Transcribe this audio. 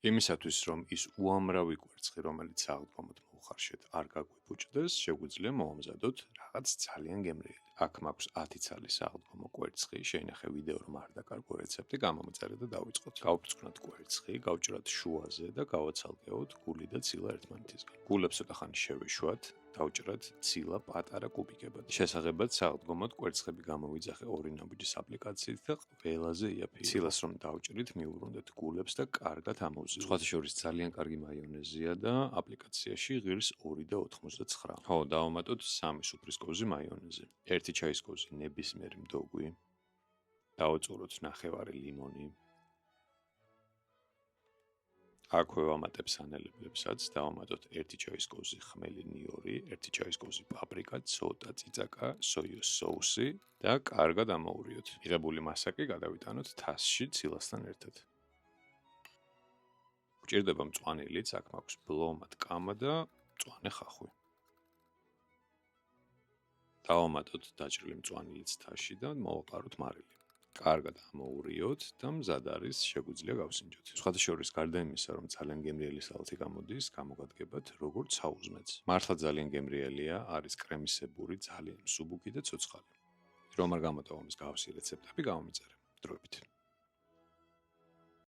იმისათვის, რომ ის უამრავი კვერცხი, რომელიც საღდგომოდ მოუხარშეთ, არ გაგვიბუჭდეს, შეგვიძლია მოვამზადოთ რაღაც ძალიან გემრიელი. აქ მაქვს 10 ცალი საღდგომო კვერცხი, შეინახე ვიდეო, რომ არ დაკარგო რეცეპტი, გამომწერეთ და დავიწყოთ. გავბრწყნოთ კვერცხი, გავჭრათ შუაზე და გავაცალკეოთ გული და ცილა ერთმანეთისგან. გულებს ცოტა ხანი შევეშვათ, დავჭრათ ცილა პატარა კუბიკებად. შესაღებად საღდგომოდ კვერცხები გამოვიძახე 2 ნაბიჯის აპლიკაციით და ყველაზე იაფი. ცილას რომ დავჭრით, მიუბრუნდეთ გულებს და კარგად ამოვზილოთ. სხვათა შორის ძალიან კარგი მაიონეზია და აპლიკაციაში ღირს 2.99. ხო, დავამატოთ 3 სუფრის კოვზი მაიონეზი. 1 ჩაის კოვზი ნებისმიერი მდოგვი. დავაწუროთ ნახევარი ლიმონი. აქვე ვამატებ სანელებლებსაც, დავამატოთ 1 ჩაის კოვზი ხმელი ნიორი, 1 ჩაის კოვზი პაპრიკა, ცოტა წიწაკა, სოიოს соуსი და კარგად ამოურიოთ. მიღებული მასა კი გადავიტანოთ თასში ცილასთან ერთად. გვჭირდება მწვანილიც, აქ მაქვს ბლომად კამა და მწვანე ხახვი. დავამატოთ დაჭრილი მწვანილიც თასში და მოვაყაროთ მარილი. კარგად ამოურიოთ და მზად არის, შეგვიძლია გავსინჯოთ. სხვათა შორის გარდა იმისა, რომ ძალიან გემრიელი სალათი გამოდის, გამოგადგებათ როგორც საუზმეც. მართლა ძალიან გემრიელია, არის კრემისებური, ძალიან მსუბუქი და ცოცხალი. რომ არ გამოტოვო მის გავსი რეცეპტები, გამომიწერე. დროებით.